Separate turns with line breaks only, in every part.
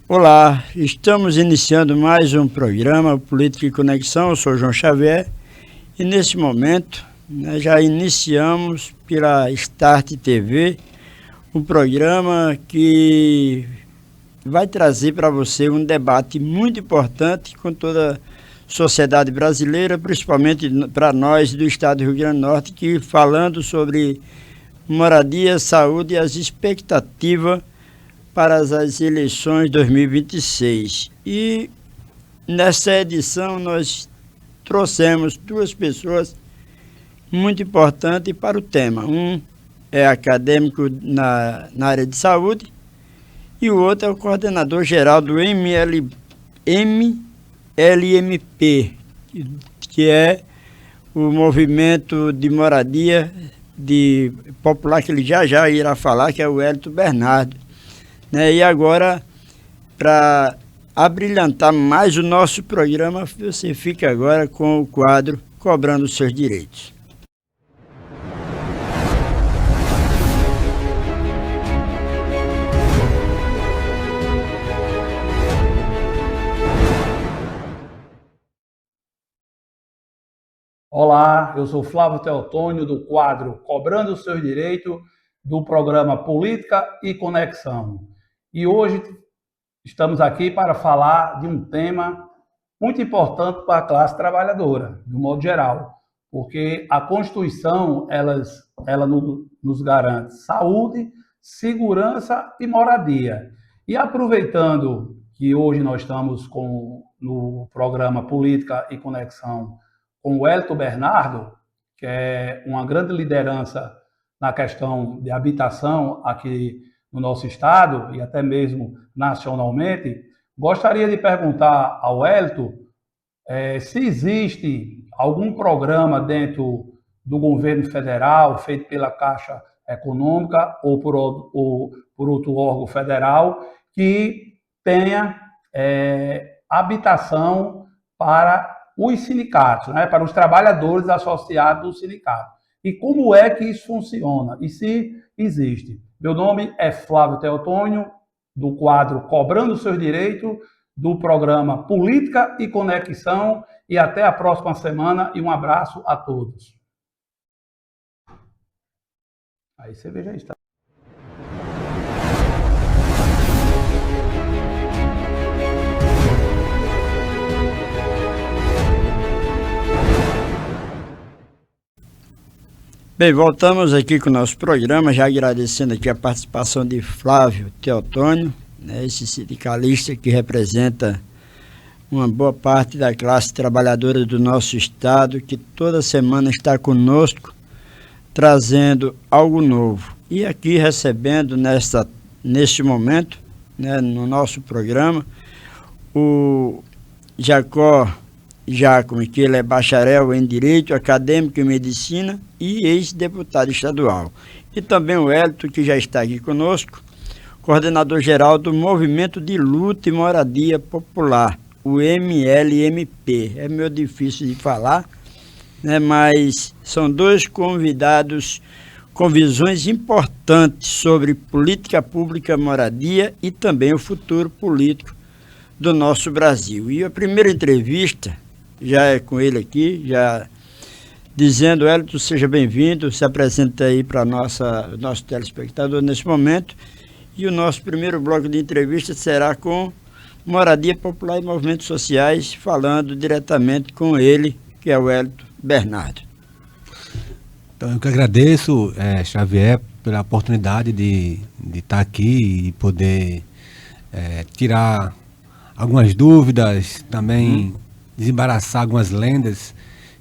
Olá, estamos iniciando mais um programa Política e Conexão. Eu sou João Xavier e nesse momento já iniciamos pela Start TV um programa que vai trazer para você um debate muito importante com toda a sociedade brasileira, principalmente para nós do estado do Rio Grande do Norte, que falando sobre moradia, saúde e as expectativas para as eleições 2026. E nessa edição nós trouxemos duas pessoas muito importantes para o tema. Um é acadêmico na área de saúde e o outro é o coordenador geral do MLMP, que é o movimento de moradia popular, que ele já irá falar, que é o Wellington Bernardo. E agora, para abrilhantar mais o nosso programa, você fica agora com o quadro Cobrando os Seus Direitos.
Olá, eu sou Flávio Teotônio, do quadro Cobrando os Seus Direitos, do programa Política e Conexão. E hoje estamos aqui para falar de um tema muito importante para a classe trabalhadora, de um modo geral, porque a Constituição ela nos garante saúde, segurança e moradia. E aproveitando que hoje nós estamos no programa Política e Conexão com o Wellington Bernardo, que é uma grande liderança na questão de habitação aqui no nosso estado e até mesmo nacionalmente, gostaria de perguntar ao Wellington se existe algum programa dentro do governo federal, feito pela Caixa Econômica ou por outro órgão federal, que tenha habitação para os sindicatos, para os trabalhadores associados do sindicato. E como é que isso funciona? E se existe? Meu nome é Flávio Teotônio, do quadro Cobrando os Seus Direitos, do programa Política e Conexão, e até a próxima semana, e um abraço a todos. Aí você veja aí, tá?
Bem, voltamos aqui com o nosso programa, já agradecendo aqui a participação de Flávio Teotônio, esse sindicalista que representa uma boa parte da classe trabalhadora do nosso estado, que toda semana está conosco, trazendo algo novo. E aqui recebendo neste momento, no nosso programa, o Jacó Giacomo, que ele é bacharel em Direito, acadêmico em Medicina e ex-deputado estadual. E também o Wellington, que já está aqui conosco, coordenador geral do Movimento de Luta e Moradia Popular, o MLMP. É meio difícil de falar, mas são dois convidados com visões importantes sobre política pública, moradia e também o futuro político do nosso Brasil. E a primeira entrevista já é com ele aqui, já dizendo: Wellington, seja bem-vindo, se apresenta aí para nosso telespectador nesse momento. E o nosso primeiro bloco de entrevista será com Moradia Popular e Movimentos Sociais, falando diretamente com ele, que é o Wellington Bernardo.
Então, eu que agradeço, Xavier, pela oportunidade de estar aqui e poder tirar algumas dúvidas, também desembaraçar algumas lendas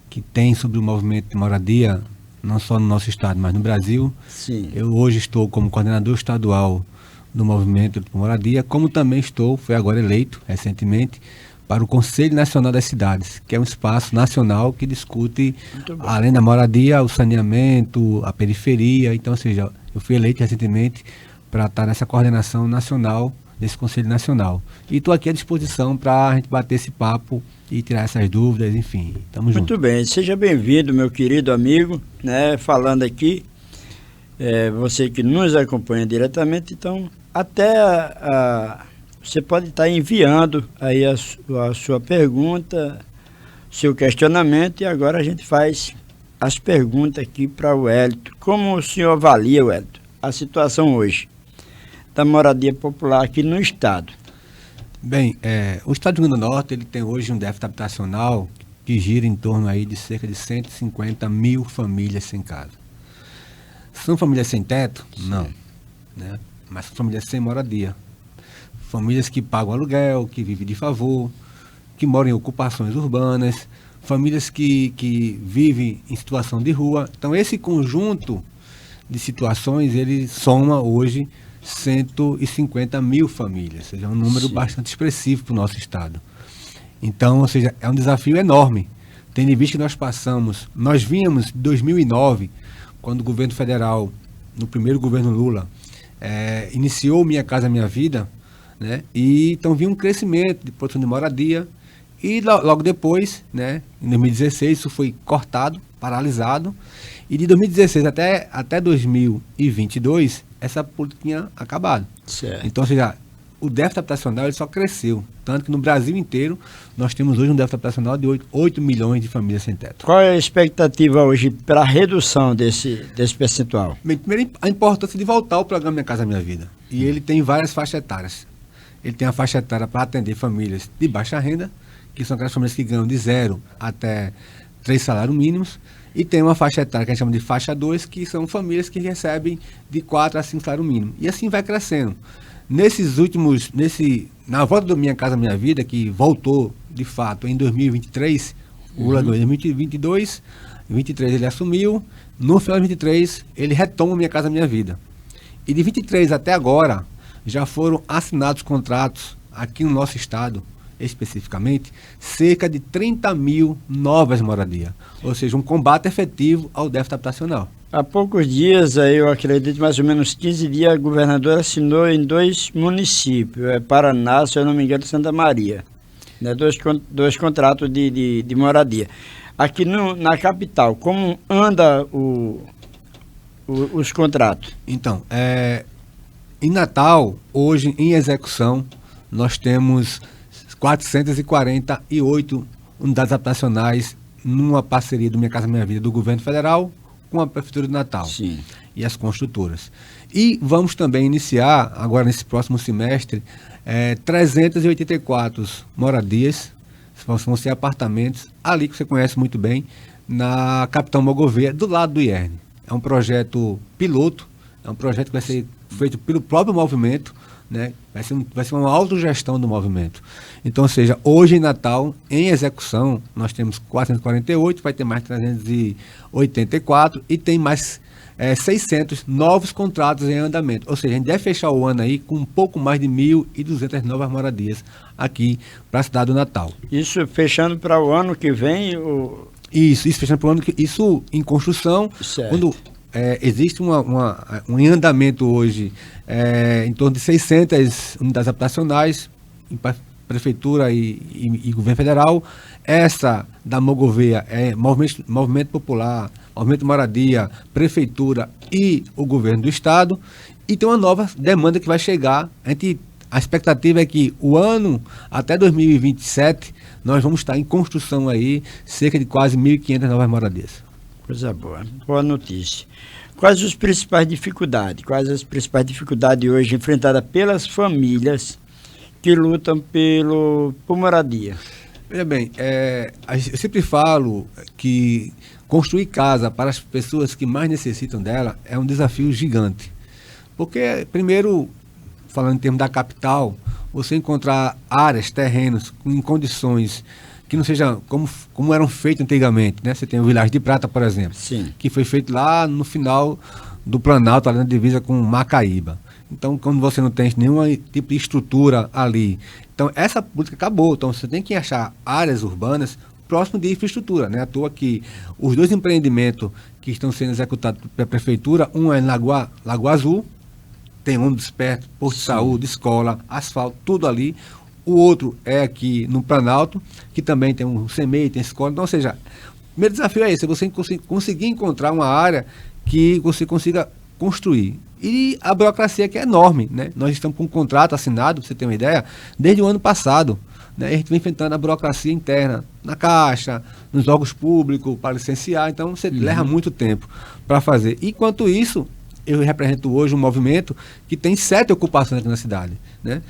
que tem sobre o movimento de moradia, não só no nosso estado, mas no Brasil.
Sim.
Eu hoje estou como coordenador estadual do movimento de moradia, como também fui agora eleito recentemente para o Conselho Nacional das Cidades, que é um espaço nacional que discute, além da moradia, o saneamento, a periferia. Então, ou seja, eu fui eleito recentemente para estar nessa coordenação nacional desse Conselho Nacional. E estou aqui à disposição para a gente bater esse papo e tirar essas dúvidas, enfim, estamos juntos.
Muito bem, seja bem-vindo, meu querido amigo, falando aqui, você que nos acompanha diretamente. Então, até você pode estar enviando aí a sua pergunta, seu questionamento, e agora a gente faz as perguntas aqui para o Wellington. Como o senhor avalia, Wellington, a situação hoje da moradia popular aqui no estado?
Bem, o estado do Rio Grande do Norte ele tem hoje um déficit habitacional que gira em torno aí de cerca de 150 mil famílias sem casa. São famílias sem teto? Não. Né? Mas são famílias sem moradia. Famílias que pagam aluguel, que vivem de favor, que moram em ocupações urbanas, famílias que vivem em situação de rua. Então, esse conjunto de situações, ele soma hoje 150 mil famílias, ou seja, é um número bastante expressivo para o nosso estado. Então, ou seja, é um desafio enorme. Tendo em vista que nós vínhamos de 2009, quando o governo federal, no primeiro governo Lula, iniciou Minha Casa Minha Vida, né? E então vinha um crescimento de produção de moradia, e logo depois, né, em 2016, isso foi cortado, paralisado, e de 2016 até 2022, essa política tinha acabado.
Certo.
Então, ou seja, o déficit habitacional ele só cresceu. Tanto que no Brasil inteiro, nós temos hoje um déficit habitacional de 8 milhões de famílias sem teto.
Qual é a expectativa hoje para a redução desse percentual?
Bem, primeiro, a importância de voltar ao programa Minha Casa Minha Vida. E ele tem várias faixas etárias. Ele tem a faixa etária para atender famílias de baixa renda, que são aquelas famílias que ganham de 0 até 3 salários mínimos. E tem uma faixa etária que a gente chama de faixa 2, que são famílias que recebem de 4 a 5 salários mínimos. E assim vai crescendo. Na volta do Minha Casa Minha Vida, que voltou de fato em 2023, o Lula ganhou em 2022, em 2023 ele assumiu, no final de 2023 ele retoma Minha Casa Minha Vida. E de 2023 até agora, já foram assinados contratos aqui no nosso estado, especificamente, cerca de 30 mil novas moradias. Ou seja, um combate efetivo ao déficit habitacional.
Há poucos dias, aí eu acredito, mais ou menos 15 dias, a governadora assinou em 2 municípios, Paraná, se eu não me engano, Santa Maria, né, dois contratos de moradia. Aqui na capital, como anda os contratos?
Então, em Natal, hoje, em execução, nós temos 448 unidades habitacionais numa parceria do Minha Casa Minha Vida do governo federal com a Prefeitura de Natal.
Sim.
E as construtoras. E vamos também iniciar, agora nesse próximo semestre, 384 moradias, vão ser apartamentos, ali que você conhece muito bem, na Capitão Mogoveia, do lado do IERN. É um projeto piloto, é um projeto que vai ser feito pelo próprio movimento, né? Vai ser uma autogestão do movimento. Então, ou seja, hoje em Natal, em execução, nós temos 448, vai ter mais 384 e tem mais 600 novos contratos em andamento. Ou seja, a gente deve fechar o ano aí com um pouco mais de 1.200 novas moradias aqui para a cidade do Natal.
Isso fechando para o ano que vem?
Isso fechando para o ano que isso em construção.
Certo.
Quando existe um em andamento hoje em torno de 600 unidades habitacionais em Prefeitura e Governo Federal. Essa da Mogoveia é Movimento Popular, Movimento Moradia, Prefeitura e o Governo do Estado. E tem uma nova demanda que vai chegar. A expectativa é que o ano, até 2027, nós vamos estar em construção aí, cerca de quase 1.500 novas moradias.
Coisa boa, boa notícia. Quais as principais dificuldades hoje enfrentadas pelas famílias que lutam por moradia?
Veja bem, eu sempre falo que construir casa para as pessoas que mais necessitam dela é um desafio gigante. Porque, primeiro, falando em termos da capital, você encontrar áreas, terrenos em condições que não sejam como eram feitos antigamente, né? Você tem o Vilares de Prata, por exemplo.
Sim.
Que foi feito lá no final do Planalto, ali na divisa com Macaíba. Então, quando você não tem nenhum tipo de estrutura ali, então essa política acabou. Então, você tem que achar áreas urbanas próximo de infraestrutura, né? À toa que os 2 empreendimentos que estão sendo executados pela Prefeitura, um é em Lagoa Azul, tem ônibus perto, posto de saúde, escola, asfalto, tudo ali. O outro é aqui no Planalto, que também tem um CMEI, tem escola. Então, ou seja, o primeiro desafio é esse, você conseguir encontrar uma área que você consiga construir. E a burocracia que é enorme, né? Nós estamos com um contrato assinado, para você ter uma ideia, desde o ano passado. Né? A gente vem enfrentando a burocracia interna na Caixa, nos órgãos públicos, para licenciar, então você leva muito tempo para fazer. Enquanto isso, eu represento hoje um movimento que tem 7 ocupações aqui na cidade. Né?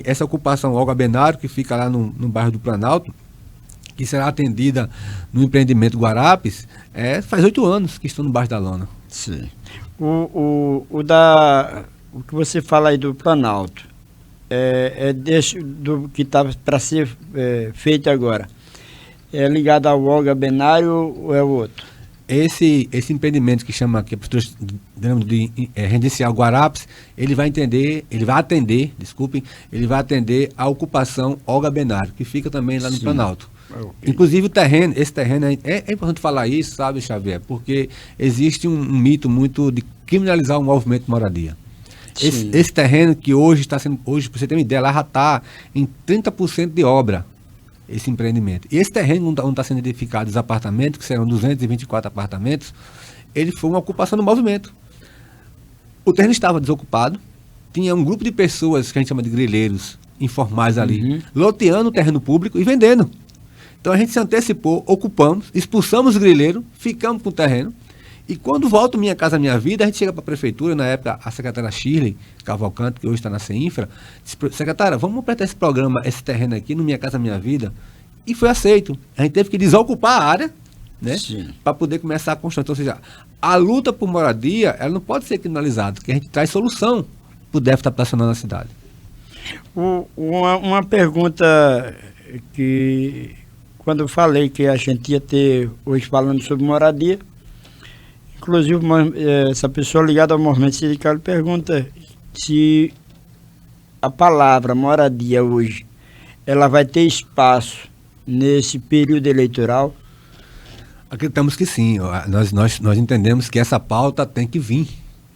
Essa ocupação Olga Benário, que fica lá no bairro do Planalto, que será atendida no empreendimento Guarapes, faz 8 anos que estão no bairro da Lona.
Sim. O que você fala aí do Planalto, do que está para ser feito agora, é ligado ao Olga Benário ou é o outro?
Esse empreendimento que chama aqui de residencial Guarapes, ele vai atender a ocupação Olga Benário, que fica também lá no Planalto. Okay. Inclusive esse terreno, é importante falar isso, sabe, Xavier, porque existe um mito muito de criminalizar o movimento de moradia. Esse terreno que hoje, para você ter uma ideia, lá já está em 30% de obra, esse empreendimento. E esse terreno onde está sendo edificado os apartamentos, que serão 224 apartamentos, ele foi uma ocupação do movimento. O terreno estava desocupado, tinha um grupo de pessoas que a gente chama de grileiros informais ali, loteando o terreno público e vendendo. Então a gente se antecipou, ocupamos, expulsamos o grileiro, ficamos com o terreno. E quando volto Minha Casa Minha Vida, a gente chega para a prefeitura, na época a secretária Shirley Cavalcante, que hoje está na CEINFRA, disse: secretária, vamos apertar esse programa, esse terreno aqui no Minha Casa Minha Vida. E foi aceito. A gente teve que desocupar a área, né, para poder começar a construir. Então, ou seja, a luta por moradia, ela não pode ser criminalizada, porque a gente traz solução para o déficit habitacional na cidade.
Uma pergunta que, quando eu falei que a gente ia ter hoje falando sobre moradia, inclusive essa pessoa ligada ao movimento sindical pergunta se a palavra moradia hoje, ela vai ter espaço nesse período eleitoral.
Acreditamos que sim. Nós entendemos que essa pauta tem que vir,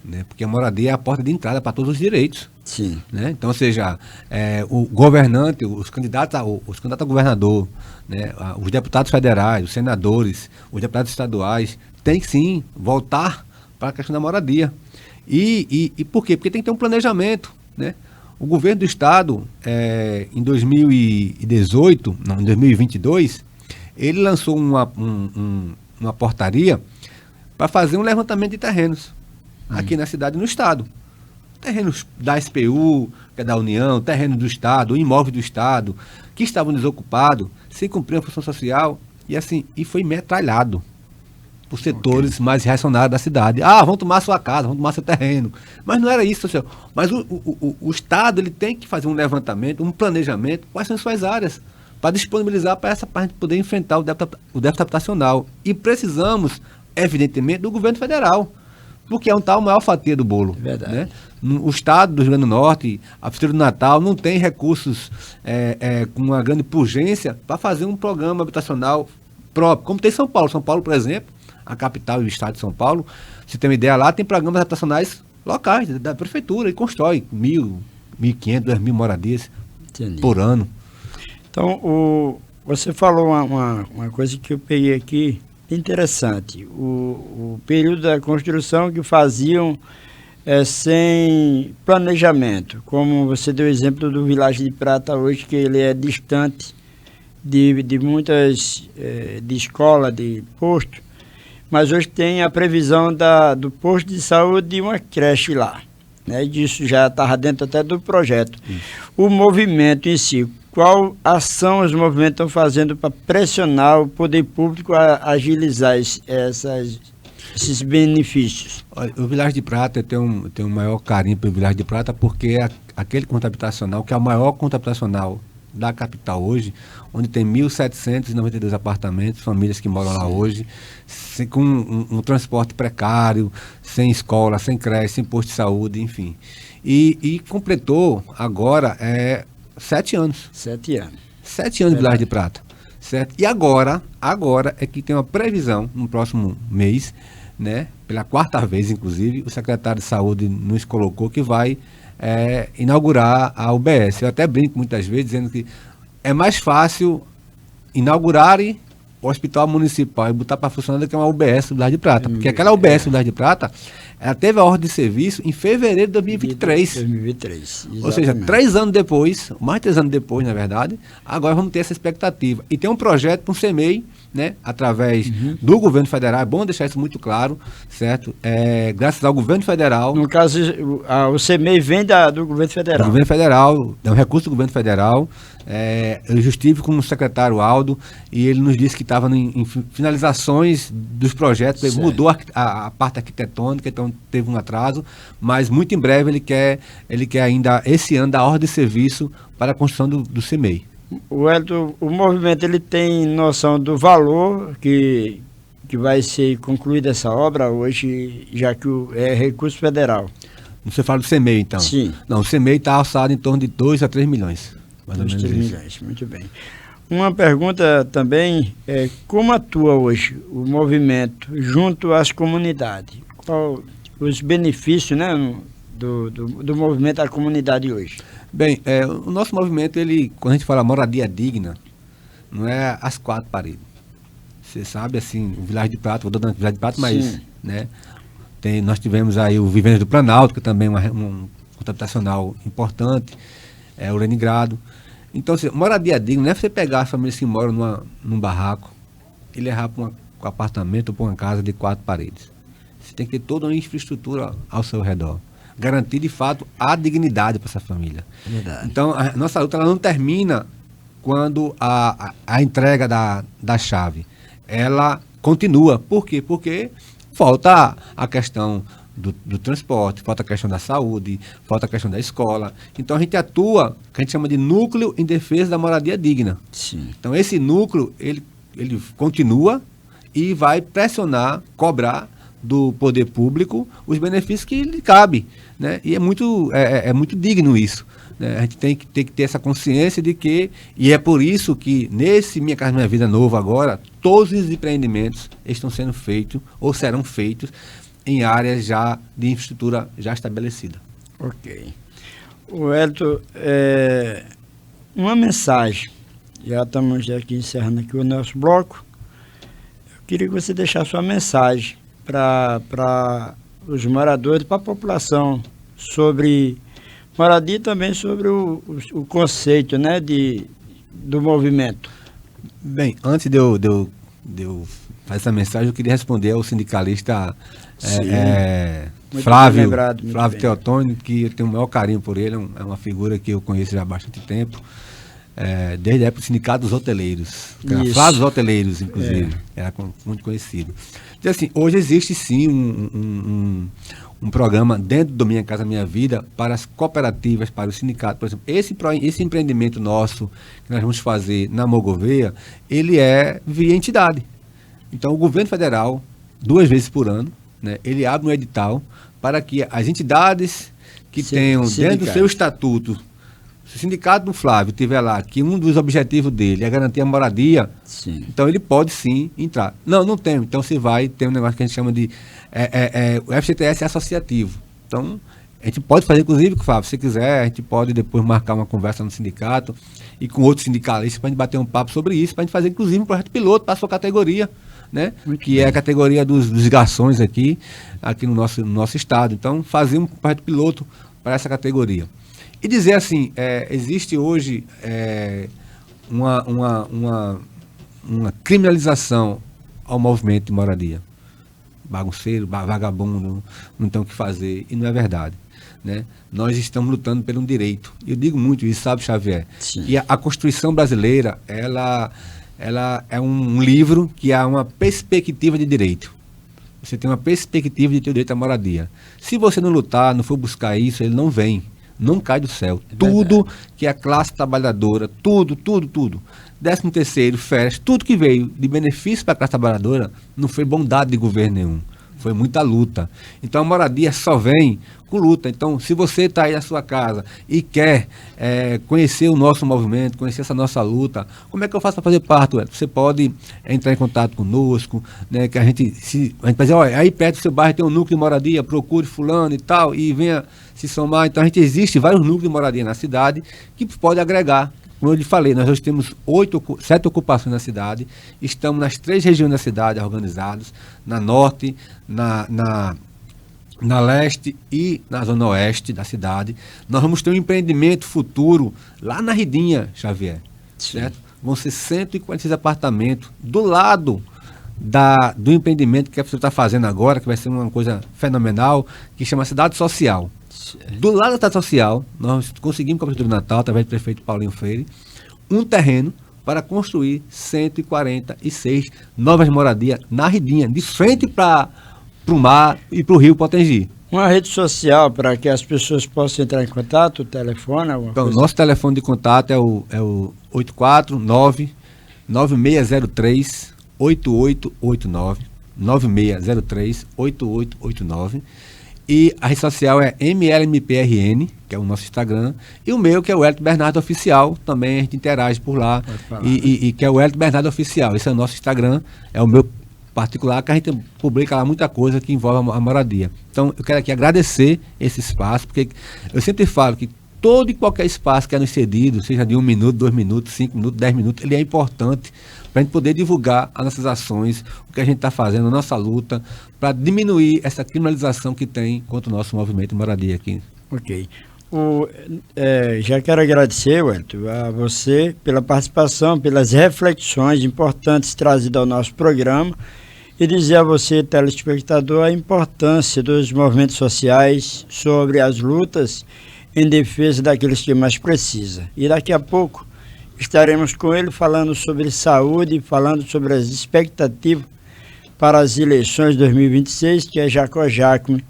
né? Porque a moradia é a porta de entrada para todos os direitos.
Sim.
Né? Então, ou seja, o governante, os candidatos a governador, né? Os deputados federais, os senadores, os deputados estaduais, tem que sim voltar para a questão da moradia. E por quê? Porque tem que ter um planejamento, né? O governo do estado, em 2022, ele lançou uma portaria para fazer um levantamento de terrenos aqui na cidade e no estado. Terrenos da SPU, que é da União, terrenos do estado, imóveis do estado, que estavam desocupados, sem cumprir a função social, e foi metralhado por setores mais reacionários da cidade. Vão tomar sua casa, vão tomar seu terreno. Mas não era isso, senhor. Mas o Estado, ele tem que fazer um levantamento, um planejamento, quais são as suas áreas, para disponibilizar para a gente poder enfrentar o déficit habitacional. E precisamos, evidentemente, do governo federal, porque é a maior fatia do bolo.
Verdade.
Né? O Estado do Rio Grande do Norte, a Prefeitura do Natal, não tem recursos com uma grande urgência para fazer um programa habitacional próprio, como tem São Paulo. São Paulo, por exemplo, a capital e o estado de São Paulo, se tem uma ideia lá, tem programas habitacionais locais da prefeitura e constrói 1.000, 1.500, 2.000 moradias por ano.
Então, você falou uma coisa que eu peguei aqui, interessante. O período da construção que faziam sem planejamento, como você deu o exemplo do Vilagem de Prata hoje, que ele é distante de muitas, de escola, de posto, mas hoje tem a previsão do posto de saúde e uma creche lá, né? Disso já estava dentro até do projeto. O movimento em si, qual ação os movimentos estão fazendo para pressionar o poder público a agilizar esses benefícios?
Olha, o Vilagem de Prata, eu tenho um maior carinho pelo Vilagem de Prata, porque é aquele conto habitacional, que é o maior conto habitacional da capital hoje, onde tem 1.792 apartamentos, famílias que moram lá hoje, com um transporte precário, sem escola, sem creche, sem posto de saúde, enfim. E completou agora 7 anos.
7 anos.
7 anos de Vilagem de Prata. Certo? E agora é que tem uma previsão, no próximo mês, né, pela 4ª vez, inclusive, o secretário de Saúde nos colocou que vai inaugurar a UBS. Eu até brinco muitas vezes dizendo que é mais fácil inaugurarem o hospital municipal e botar para funcionar que é uma UBS Vilar de Prata. Porque aquela UBS Vilar de Prata, ela teve a ordem de serviço em fevereiro de 2023.
2023.
Ou seja, 3 anos depois, mais de 3 anos depois, na verdade, agora vamos ter essa expectativa. E tem um projeto para um CEMEI, né, através do governo federal, é bom deixar isso muito claro, certo? Graças ao governo federal.
No caso, o CEMEI vem do governo federal.
Do governo federal, é um recurso do governo federal. Eu já estive com o secretário Aldo e ele nos disse que estava em finalizações dos projetos, ele mudou a parte arquitetônica, então teve um atraso, mas muito em breve ele quer ainda esse ano dar ordem de serviço para a construção do CEMEI.
O movimento ele tem noção do valor que vai ser concluída essa obra hoje, já que é recurso federal.
Você fala do CEMEI, então?
Sim.
Não, o CEMEI está alçado em torno de 2 a 3 milhões. Mais ou menos
3 milhões, muito bem. Uma pergunta também é como atua hoje o movimento junto às comunidades? Qual os benefícios, né, do movimento à comunidade hoje?
Bem, o nosso movimento, quando a gente fala moradia digna, não é as 4 paredes. Você sabe, assim, o Vilar de Prata, vou dar Vilar de Prata, mas, né, nós tivemos aí o Vivendas do Planalto, que também é um habitacional importante, o Leningrado. Então, assim, moradia digna não é você pegar as famílias que moram num barraco e levar para um apartamento ou para uma casa de 4 paredes. Você tem que ter toda uma infraestrutura ao seu redor. Garantir, de fato, a dignidade para essa família.
Verdade.
Então, a nossa luta ela não termina quando a entrega da chave. Ela continua. Por quê? Porque falta a questão do transporte, falta a questão da saúde, falta a questão da escola. Então, a gente atua, que a gente chama de núcleo em defesa da moradia digna.
Sim.
Então, esse núcleo, ele continua e vai pressionar, cobrar do poder público os benefícios que lhe cabe, né? E é muito digno isso, né? A gente tem que ter essa consciência de que, e é por isso que nesse Minha Casa Minha Vida novo agora, todos os empreendimentos estão sendo feitos ou serão feitos em áreas já de infraestrutura já estabelecida.
Ok. O Elton, uma mensagem, já estamos aqui encerrando aqui o nosso bloco, eu queria que você deixasse sua mensagem para os moradores, para a população, sobre moradia e também sobre o conceito, né, do movimento.
Bem, antes de eu fazer essa mensagem, eu queria responder ao sindicalista Flávio Teotônio, que eu tenho o maior carinho por ele, é uma figura que eu conheço já há bastante tempo, desde a época do Sindicato dos Hoteleiros, Flávio dos Hoteleiros, inclusive, era muito conhecido. Então, assim, hoje existe sim um programa dentro do Minha Casa Minha Vida para as cooperativas, para o sindicato. Por exemplo, esse empreendimento nosso que nós vamos fazer na Mogoveia, ele é via entidade. Então, o governo federal, 2 vezes por ano, né, ele abre um edital para que as entidades que tenham dentro do seu estatuto, se o sindicato do Flávio tiver lá que um dos objetivos dele é garantir a moradia, então ele pode sim entrar. Não tem. Então você vai ter um negócio que a gente chama de o FGTS associativo. Então a gente pode fazer, inclusive, Flávio, se quiser, a gente pode depois marcar uma conversa no sindicato e com outros sindicalistas para a gente bater um papo sobre isso, para a gente fazer, inclusive, um projeto piloto para a sua categoria, né? Que é a categoria dos garçons aqui no nosso estado. Então, fazer um projeto piloto para essa categoria. E dizer assim, existe hoje uma criminalização ao movimento de moradia. Bagunceiro, vagabundo, não tem o que fazer, e não é verdade, né? Nós estamos lutando por um direito. Eu digo muito isso, sabe, Xavier?
Sim.
E a Constituição brasileira, ela é um livro que há uma perspectiva de direito. Você tem uma perspectiva de ter o direito à moradia. Se você não lutar, não for buscar isso, ele não vem. Não cai do céu. Tudo que a classe trabalhadora, tudo. 13º, férias, tudo que veio de benefício para a classe trabalhadora não foi bondade de governo nenhum. Foi muita luta. Então a moradia só vem com luta. Então, se você está aí na sua casa e quer conhecer o nosso movimento, conhecer essa nossa luta, como é que eu faço para fazer parte? Você pode entrar em contato conosco, né, que a gente vai dizer, olha, aí perto do seu bairro tem um núcleo de moradia, procure fulano e tal, e venha se somar. Então, existe vários núcleos de moradia na cidade que pode agregar, como eu lhe falei, nós hoje temos 7 ocupações na cidade, estamos nas 3 regiões da cidade organizados, na norte, na leste e na zona oeste da cidade. Nós vamos ter um empreendimento futuro lá na Ridinha, Xavier, certo? Vão ser 146 apartamentos do lado do empreendimento que a pessoa está fazendo agora, que vai ser uma coisa fenomenal, que chama Cidade Social. Do lado da Cidade Social, nós conseguimos com a Prefeitura de Natal, através do prefeito Paulinho Freire, um terreno para construir 146 novas moradias na Ridinha, de frente para o mar e para o rio Potengi.
Uma rede social para que as pessoas possam entrar em contato, o telefone, alguma
então,
coisa?
Nosso telefone de contato é o 849-9603-8889, 9603-8889. E a rede social é MLMPRN, que é o nosso Instagram, e o meu, que é o Hélito Bernardo Oficial, também a gente interage por lá, e que é o Hélito Bernardo Oficial. Esse é o nosso Instagram, é o meu particular, que a gente publica lá muita coisa que envolve a moradia. Então, eu quero aqui agradecer esse espaço, porque eu sempre falo que todo e qualquer espaço que é nos cedido, seja de 1 minuto, 2 minutos, 5 minutos, 10 minutos, ele é importante para a gente poder divulgar as nossas ações, o que a gente está fazendo, a nossa luta, para diminuir essa criminalização que tem contra o nosso movimento de moradia aqui.
Ok. Já quero agradecer, Wellington, a você pela participação, pelas reflexões importantes trazidas ao nosso programa e dizer a você, telespectador, a importância dos movimentos sociais sobre as lutas em defesa daqueles que mais precisam. E daqui a pouco estaremos com ele falando sobre saúde, falando sobre as expectativas para as eleições de 2026, que é Jacó Jacome,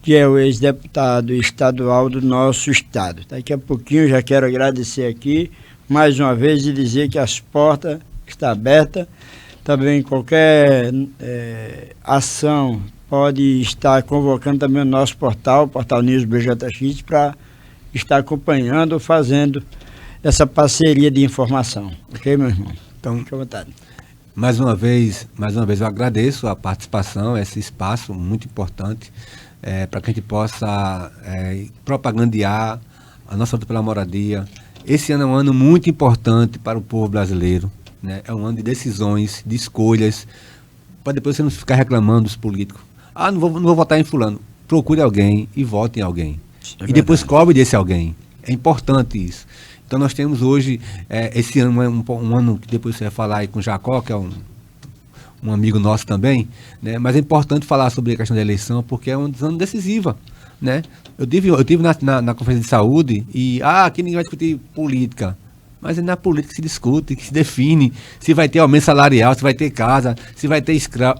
que é o ex-deputado estadual do nosso estado. Daqui a pouquinho já quero agradecer aqui, mais uma vez, e dizer que as portas estão abertas. Também qualquer ação pode estar convocando também o nosso portal News BJX, para estar acompanhando ou fazendo essa parceria de informação. Ok, meu irmão? Então, fique à vontade.
Mais uma vez eu agradeço a participação, esse espaço muito importante, para que a gente possa propagandear a nossa luta pela moradia. Esse ano é um ano muito importante para o povo brasileiro, né? É um ano de decisões, de escolhas, para depois você não ficar reclamando dos políticos. Não vou votar em fulano. Procure alguém e vote em alguém. E depois cobre desse alguém. É importante isso. Então nós temos hoje, esse ano é um ano que depois você vai falar aí com o Jacó, que é um amigo nosso também, né? Mas é importante falar sobre a questão da eleição, porque é um ano decisiva, né? Eu tive na Conferência de Saúde e, aqui ninguém vai discutir política. Mas é na política que se discute, que se define se vai ter aumento salarial, se vai ter casa, se vai ter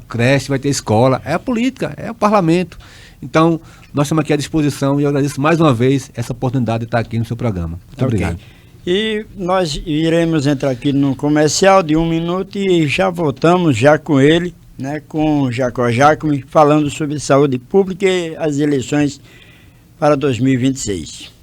creche, se vai ter escola. É a política, é o parlamento. Então, nós estamos aqui à disposição e eu agradeço mais uma vez essa oportunidade de estar aqui no seu programa. Muito obrigado.
E nós iremos entrar aqui num comercial de 1 minuto e já voltamos já com ele, né, com Jacó Jacome, falando sobre saúde pública e as eleições para 2026.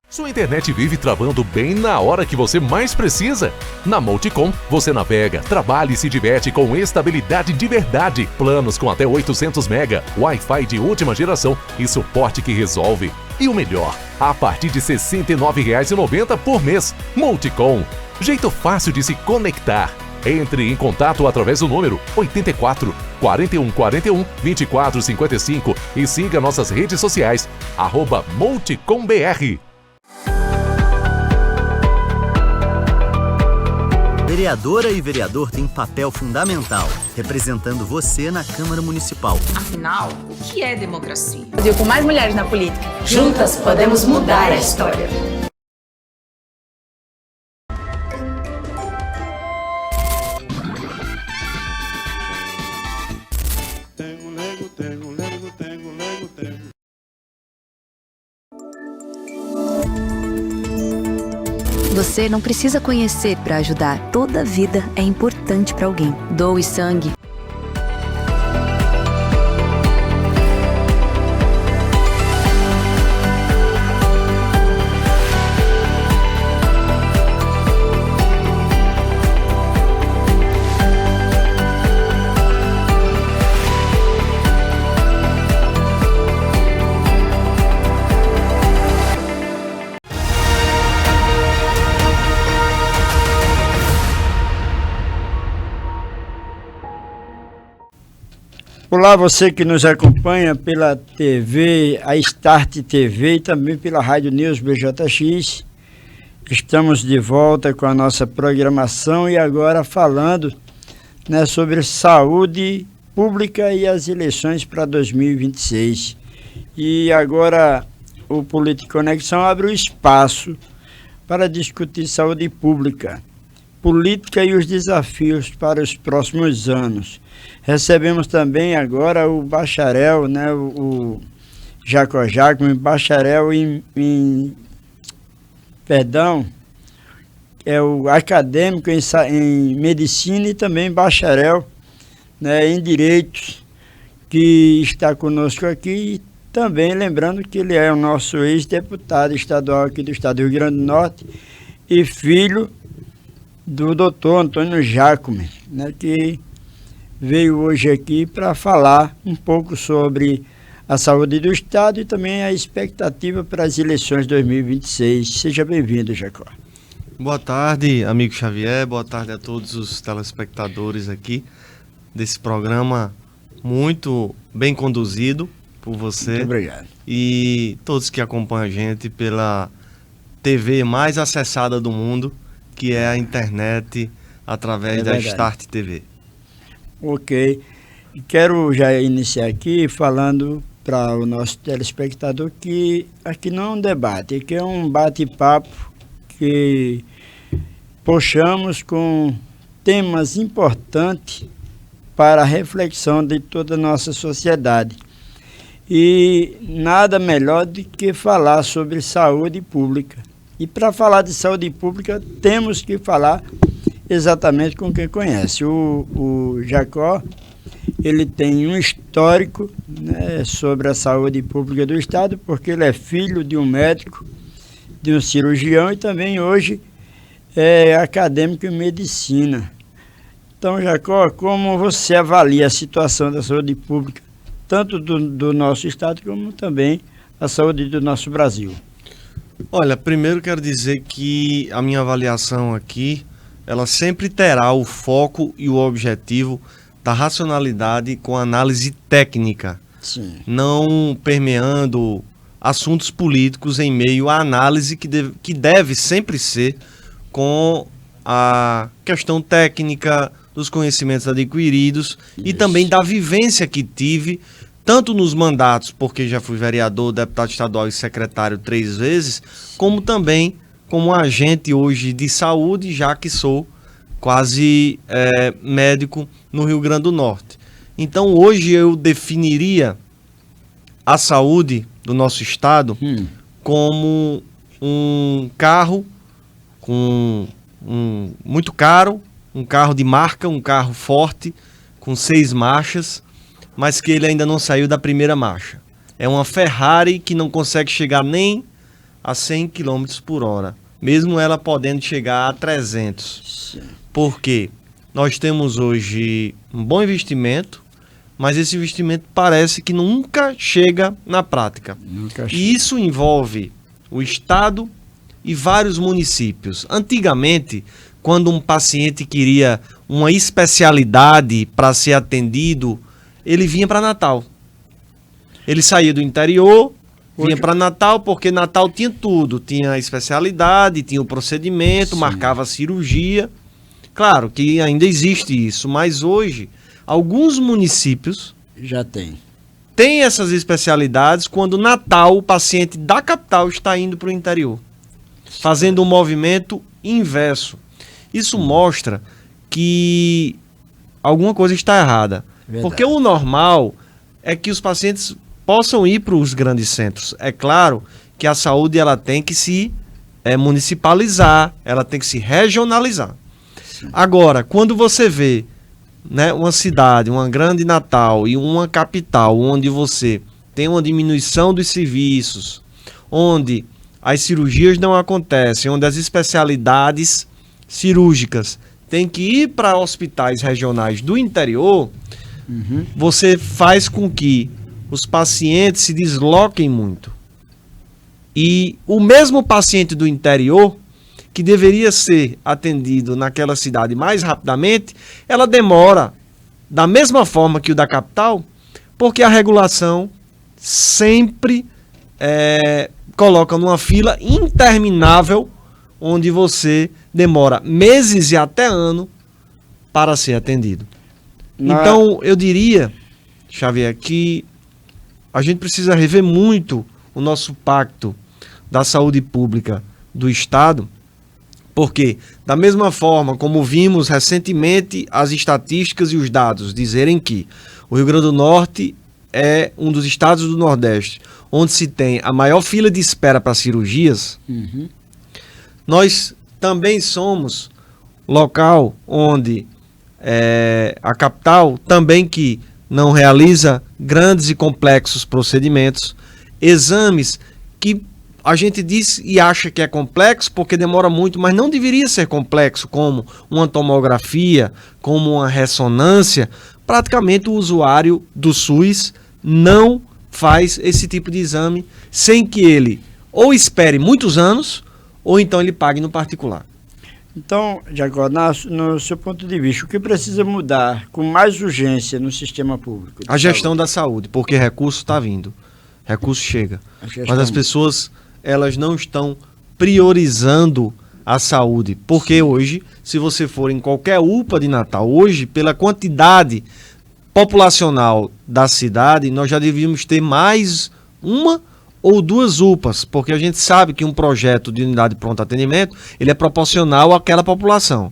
Sua internet vive travando bem na hora que você mais precisa? Na Multicom, você navega, trabalha e se diverte com estabilidade de verdade. Planos com até 800 MB, Wi-Fi de última geração e suporte que resolve. E o melhor, a partir de R$ 69,90 por mês. Multicom, jeito fácil de se conectar. Entre em contato através do número 84 41 41 24 55 e siga nossas redes sociais, @MulticomBR.
Vereadora e vereador têm papel fundamental, representando você na Câmara Municipal.
Afinal, o que é democracia?
Com mais mulheres na política.
Juntas podemos mudar a história.
Você não precisa conhecer para ajudar. Toda vida é importante para alguém. Doe sangue.
Olá, você que nos acompanha pela TV, a Start TV e também pela Rádio News BJX. Estamos de volta com a nossa programação e agora falando, né, sobre saúde pública e as eleições para 2026. E agora o Política Conexão abre o espaço para discutir saúde pública, política e os desafios para os próximos anos. Recebemos também agora o bacharel, né, o Jacó Jacome, bacharel é o acadêmico em medicina e também bacharel, né, em direitos, que está conosco aqui. Também lembrando que ele é o nosso ex-deputado estadual aqui do estado do Rio Grande do Norte e filho do doutor Antônio Jacome, né, que veio hoje aqui para falar um pouco sobre a saúde do estado e também a expectativa para as eleições de 2026. Seja bem-vindo, Jacó.
Boa tarde, amigo Xavier, boa tarde a todos os telespectadores aqui desse programa muito bem conduzido por você.
Muito obrigado.
E todos que acompanham a gente pela TV mais acessada do mundo, que é a internet, através da Start TV.
Ok. Quero já iniciar aqui falando para o nosso telespectador que aqui não é um debate, aqui é um bate-papo que puxamos com temas importantes para a reflexão de toda a nossa sociedade. E nada melhor do que falar sobre saúde pública. E para falar de saúde pública, temos que falar exatamente com quem conhece. O Jacó, ele tem um histórico, né, sobre a saúde pública do estado, porque ele é filho de um médico, de um cirurgião e também hoje é acadêmico em medicina. Então, Jacó, como você avalia a situação da saúde pública, tanto do nosso estado como também a saúde do nosso Brasil?
Olha, primeiro quero dizer que a minha avaliação aqui, ela sempre terá o foco e o objetivo da racionalidade com análise técnica.
Sim.
Não permeando assuntos políticos em meio à análise que deve sempre ser com a questão técnica, dos conhecimentos adquiridos. Isso. E também da vivência que tive, tanto nos mandatos, porque já fui vereador, deputado estadual e secretário 3 vezes, como também como agente hoje de saúde, já que sou quase médico no Rio Grande do Norte. Então hoje eu definiria a saúde do nosso estado como um carro muito caro, um carro de marca, um carro forte, com 6 marchas, mas que ele ainda não saiu da primeira marcha. É uma Ferrari que não consegue chegar nem a 100 km por hora, mesmo ela podendo chegar a 300. Porque nós temos hoje um bom investimento, mas esse investimento parece que nunca chega na prática. E isso envolve o estado e vários municípios. Antigamente, quando um paciente queria uma especialidade para ser atendido, ele vinha para Natal. Ele saía do interior, vinha para Natal, porque Natal tinha tudo. Tinha a especialidade, tinha o procedimento, marcava a cirurgia. Claro que ainda existe isso, mas hoje alguns municípios
já
tem essas especialidades quando Natal, o paciente da capital está indo para o interior, fazendo um movimento inverso. Isso mostra que alguma coisa está errada. Verdade. Porque o normal é que os pacientes possam ir para os grandes centros. É claro que a saúde ela tem que se municipalizar, ela tem que se regionalizar. Sim. Agora, quando você vê, né, uma cidade, uma grande Natal e uma capital onde você tem uma diminuição dos serviços, onde as cirurgias não acontecem, onde as especialidades cirúrgicas têm que ir para hospitais regionais do interior, você faz com que os pacientes se desloquem muito. E o mesmo paciente do interior, que deveria ser atendido naquela cidade mais rapidamente, ela demora, da mesma forma que o da capital, Porque a regulação sempre coloca numa fila interminável, onde você demora meses e até ano para ser atendido. Então, eu diria, Xavier, que a gente precisa rever muito o nosso pacto da saúde pública do Estado, porque, da mesma forma como vimos recentemente as estatísticas e os dados dizerem que o Rio Grande do Norte é um dos estados do Nordeste onde se tem a maior fila de espera para cirurgias, nós também somos local onde a capital também que não realiza grandes e complexos procedimentos, exames que a gente diz e acha que é complexo porque demora muito, mas não deveria ser complexo, como uma tomografia, como uma ressonância. Praticamente o usuário do SUS não faz esse tipo de exame sem que ele ou espere muitos anos ou então ele pague no particular.
Então, Jacó, no seu ponto de vista, o que precisa mudar com mais urgência no sistema público?
A gestão da saúde, porque recurso está vindo, recurso chega. Mas as pessoas, elas não estão priorizando a saúde, porque hoje, se você for em qualquer UPA de Natal, hoje, pela quantidade populacional da cidade, nós já devíamos ter mais uma ou duas UPAs, porque a gente sabe que um projeto de unidade de pronto atendimento, ele é proporcional àquela população.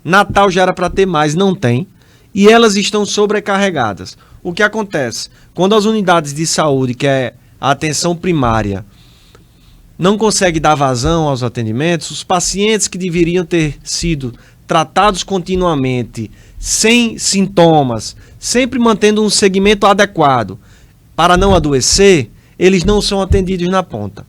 Natal já era para ter mais, não tem, e elas estão sobrecarregadas. O que acontece? Quando as unidades de saúde, que é a atenção primária, não consegue dar vazão aos atendimentos, os pacientes que deveriam ter sido tratados continuamente, sem sintomas, sempre mantendo um segmento adequado para não adoecer, eles não são atendidos na ponta.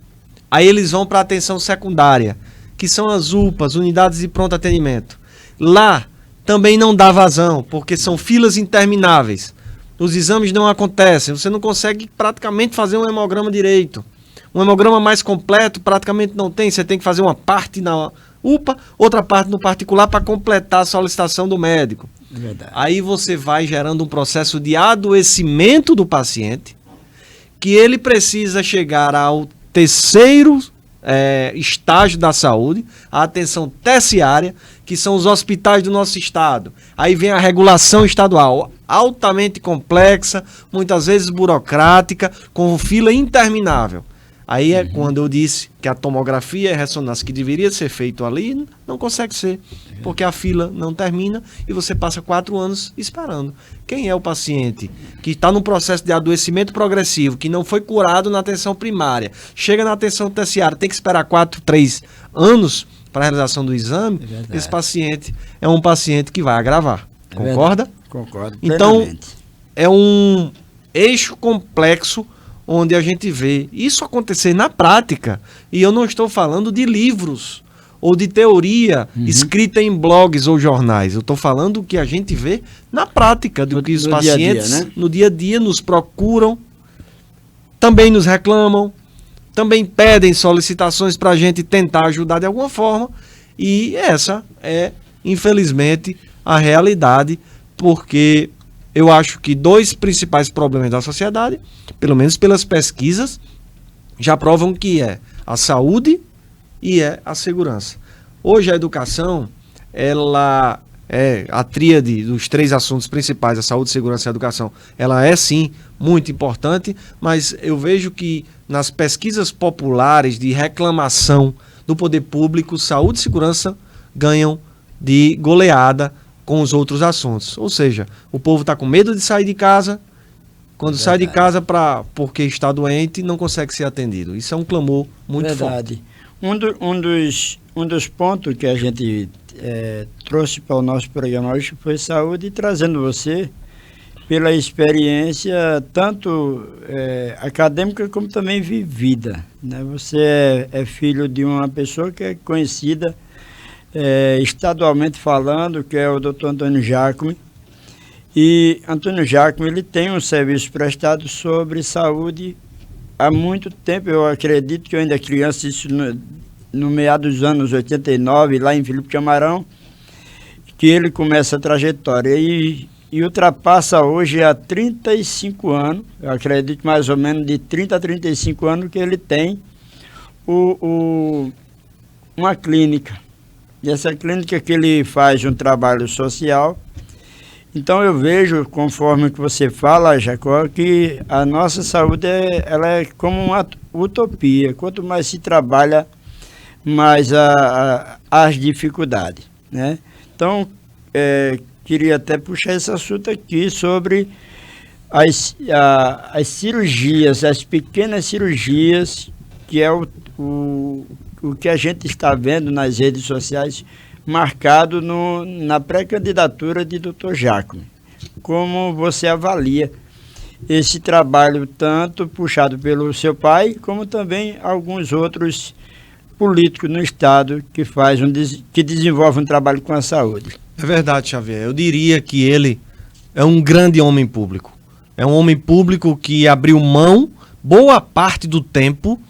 Aí eles vão para a atenção secundária, que são as UPAs, unidades de pronto atendimento. Lá também não dá vazão, porque são filas intermináveis. Os exames não acontecem, você não consegue praticamente fazer um hemograma direito. Um hemograma mais completo praticamente não tem, você tem que fazer uma parte na UPA, outra parte no particular para completar a solicitação do médico.
Verdade.
Aí você vai gerando um processo de adoecimento do paciente, que ele precisa chegar ao terceiro estágio da saúde, a atenção terciária, que são os hospitais do nosso estado. Aí vem a regulação estadual, altamente complexa, muitas vezes burocrática, com fila interminável. Aí é quando eu disse que a tomografia e a ressonância que deveria ser feito ali, não consegue ser, porque a fila não termina e você passa 4 anos esperando. Quem é o paciente que está num processo de adoecimento progressivo, que não foi curado na atenção primária, chega na atenção terciária, tem que esperar 3 anos para a realização do exame, esse paciente é um paciente que vai agravar. Concorda?
Concordo.
Então,
plenamente.
É um eixo complexo onde a gente vê isso acontecer na prática. E eu não estou falando de livros ou de teoria escrita em blogs ou jornais. Eu estou falando do que a gente vê na prática, do que os pacientes
dia a dia, né?
no dia a dia nos procuram, também nos reclamam, também pedem solicitações para a gente tentar ajudar de alguma forma. E essa é, infelizmente, a realidade, porque eu acho que 2 principais problemas da sociedade, pelo menos pelas pesquisas, já provam que é a saúde e é a segurança. Hoje a educação, ela é a tríade dos 3 assuntos principais, a saúde, segurança e a educação, ela é sim muito importante, mas eu vejo que nas pesquisas populares de reclamação do poder público, saúde e segurança ganham de goleada com os outros assuntos. Ou seja, o povo está com medo de sair de casa, quando sai de casa porque está doente, não consegue ser atendido. Isso é um clamor muito forte.
Um dos pontos que a gente trouxe para o nosso programa hoje foi saúde, trazendo você pela experiência tanto acadêmica como também vivida, né? Você é filho de uma pessoa que é conhecida estadualmente falando, que é o Dr. Antônio Jacome. E Antônio Jacome, ele tem um serviço prestado sobre saúde há muito tempo. Eu acredito que eu ainda criança, isso no meado dos anos 89, lá em Filipe Camarão, que ele começa a trajetória. E e ultrapassa hoje há 35 anos, eu acredito mais ou menos de 30 a 35 anos que ele tem uma clínica. E essa clínica que ele faz um trabalho social. Então eu vejo, conforme que você fala, Jacó, que a nossa saúde ela é como uma utopia. Quanto mais se trabalha, mais as dificuldades, né? Então, queria até puxar esse assunto aqui sobre as cirurgias, as pequenas cirurgias, que é o que a gente está vendo nas redes sociais, marcado na pré-candidatura de Dr. Jacome. Como você avalia esse trabalho, tanto puxado pelo seu pai, como também alguns outros políticos no Estado que desenvolvem um trabalho com a saúde?
É verdade, Xavier. Eu diria que ele é um grande homem público. É um homem público que abriu mão, boa parte do tempo,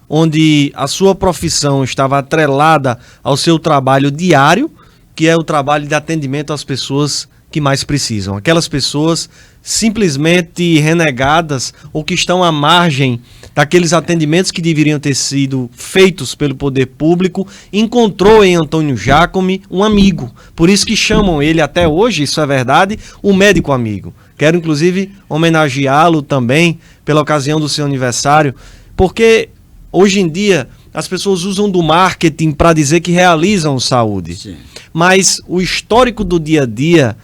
onde a sua profissão estava atrelada ao seu trabalho diário, que é o trabalho de atendimento às pessoas que mais precisam. Aquelas pessoas simplesmente renegadas ou que estão à margem daqueles atendimentos que deveriam ter sido feitos pelo poder público, encontrou em Antônio Jacome um amigo. Por isso que chamam ele até hoje, isso é verdade, o médico amigo. Quero inclusive homenageá-lo também pela ocasião do seu aniversário, porque hoje em dia, as pessoas usam do marketing para dizer que realizam saúde. Sim. Mas o histórico do dia a dia,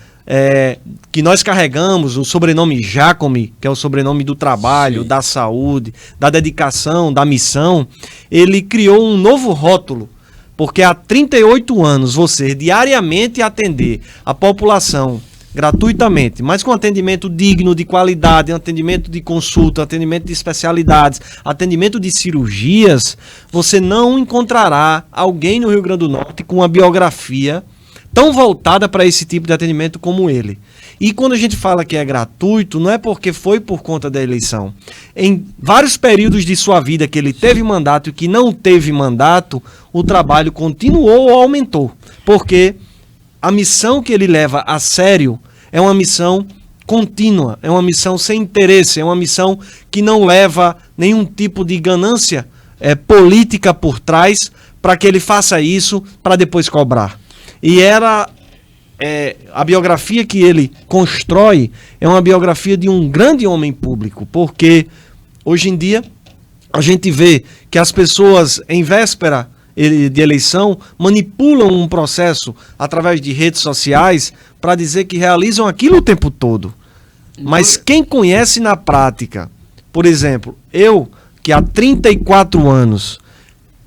que nós carregamos, o sobrenome Jacome, que é o sobrenome do trabalho, sim, da saúde, da dedicação, da missão, ele criou um novo rótulo. Porque há 38 anos você diariamente atender a população gratuitamente, mas com atendimento digno, de qualidade, atendimento de consulta, atendimento de especialidades, atendimento de cirurgias, você não encontrará alguém no Rio Grande do Norte com uma biografia tão voltada para esse tipo de atendimento como ele. E quando a gente fala que é gratuito, não é porque foi por conta da eleição. Em vários períodos de sua vida que ele teve mandato e que não teve mandato, o trabalho continuou ou aumentou. Porque a missão que ele leva a sério é uma missão contínua, é uma missão sem interesse, é uma missão que não leva nenhum tipo de ganância política por trás para que ele faça isso para depois cobrar. E a biografia que ele constrói é uma biografia de um grande homem público, porque hoje em dia a gente vê que as pessoas, em véspera de eleição, manipulam um processo através de redes sociais para dizer que realizam aquilo o tempo todo. Mas quem conhece na prática, por exemplo, eu que há 34 anos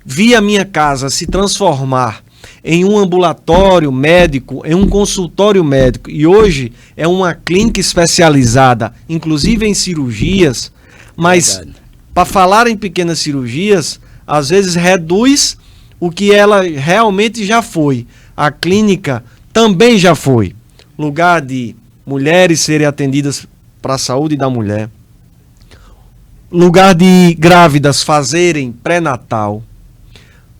vi a minha casa se transformar em um ambulatório médico, em um consultório médico, e hoje é uma clínica especializada, inclusive em cirurgias, mas para falar em pequenas cirurgias, às vezes reduz o que ela realmente já foi. A clínica também já foi lugar de mulheres serem atendidas para a saúde da mulher, lugar de grávidas fazerem pré-natal,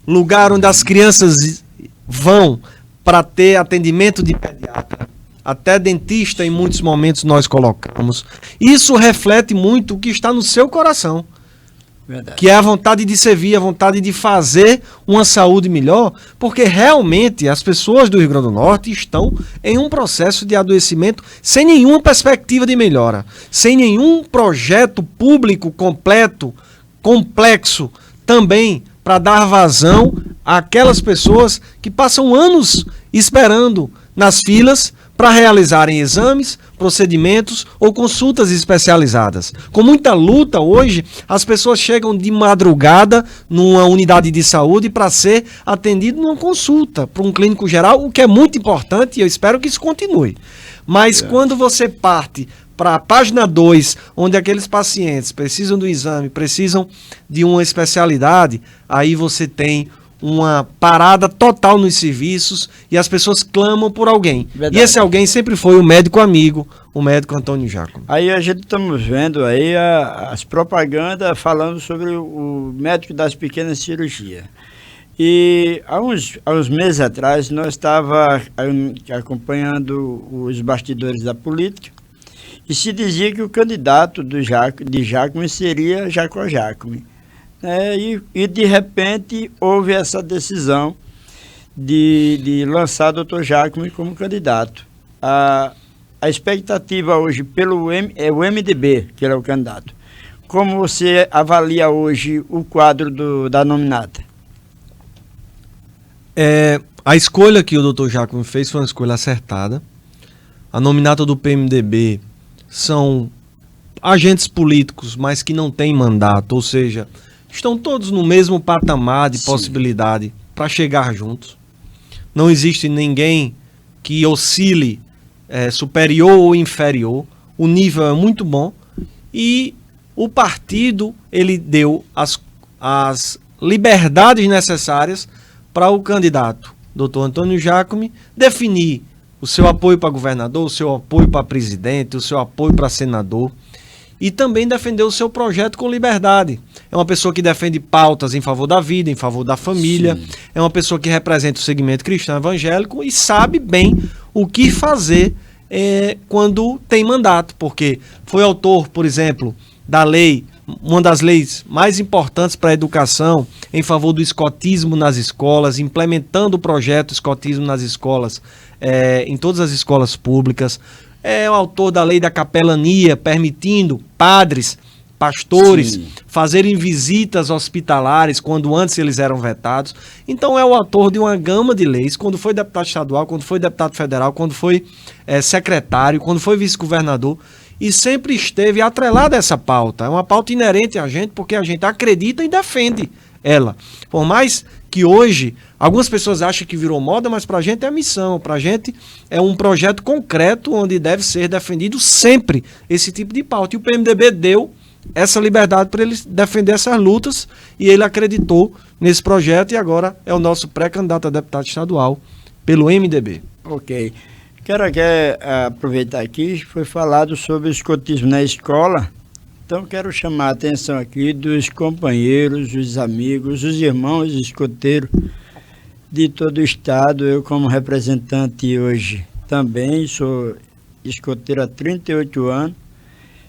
lugar onde as crianças vão para ter atendimento de pediatra, até dentista em muitos momentos nós colocamos. Isso reflete muito o que está no seu coração. Verdade. Que é a vontade de servir, a vontade de fazer uma saúde melhor, porque realmente as pessoas do Rio Grande do Norte estão em um processo de adoecimento sem nenhuma perspectiva de melhora, sem nenhum projeto público completo, complexo, também para dar vazão àquelas pessoas que passam anos esperando nas filas para realizarem exames, procedimentos ou consultas especializadas. Com muita luta hoje, as pessoas chegam de madrugada numa unidade de saúde para ser atendido numa consulta, para um clínico geral, o que é muito importante e eu espero que isso continue. Mas quando você parte para a página 2, onde aqueles pacientes precisam do exame, precisam de uma especialidade, aí você tem uma parada total nos serviços e as pessoas clamam por alguém. Verdade. E esse alguém sempre foi o médico amigo, o médico Antônio Jacome.
Aí a gente estamos vendo aí as propagandas falando sobre o médico das pequenas cirurgias. E há uns meses atrás nós estávamos acompanhando os bastidores da política e se dizia que o candidato de Jacome seria Jacó Jacome. E de repente houve essa decisão de lançar o Dr. Jacome como candidato. A expectativa hoje é o MDB, que ele é o candidato. Como você avalia hoje o quadro da nominata?
A escolha que o Dr. Jacome fez foi uma escolha acertada. A nominata do PMDB são agentes políticos, mas que não têm mandato, ou seja, estão todos no mesmo patamar de possibilidade para chegar juntos. Não existe ninguém que oscile superior ou inferior. O nível é muito bom e o partido ele deu as liberdades necessárias para o candidato, Dr. Antônio Jacome, definir o seu apoio para governador, o seu apoio para presidente, o seu apoio para senador e também defender o seu projeto com liberdade. É uma pessoa que defende pautas em favor da vida, em favor da família, é uma pessoa que representa o segmento cristão evangélico e sabe bem o que fazer quando tem mandato, porque foi autor, por exemplo, da lei, uma das leis mais importantes para a educação, em favor do escotismo nas escolas, implementando o projeto escotismo nas escolas, em todas as escolas públicas. É o autor da lei da capelania, permitindo padres, pastores, fazerem visitas hospitalares, quando antes eles eram vetados. Então é o autor de uma gama de leis, quando foi deputado estadual, quando foi deputado federal, quando foi secretário, quando foi vice-governador, e sempre esteve atrelado a essa pauta. É uma pauta inerente a gente, porque a gente acredita e defende ela. Por mais que hoje algumas pessoas acham que virou moda, mas para a gente é missão, para a gente é um projeto concreto onde deve ser defendido sempre esse tipo de pauta. E o PMDB deu essa liberdade para ele defender essas lutas e ele acreditou nesse projeto e agora é o nosso pré-candidato a deputado estadual pelo MDB.
Ok. Quero aproveitar aqui, foi falado sobre o escotismo na escola, então quero chamar a atenção aqui dos companheiros, os amigos, os irmãos escoteiros de todo o estado. Eu como representante hoje também sou escoteiro há 38 anos,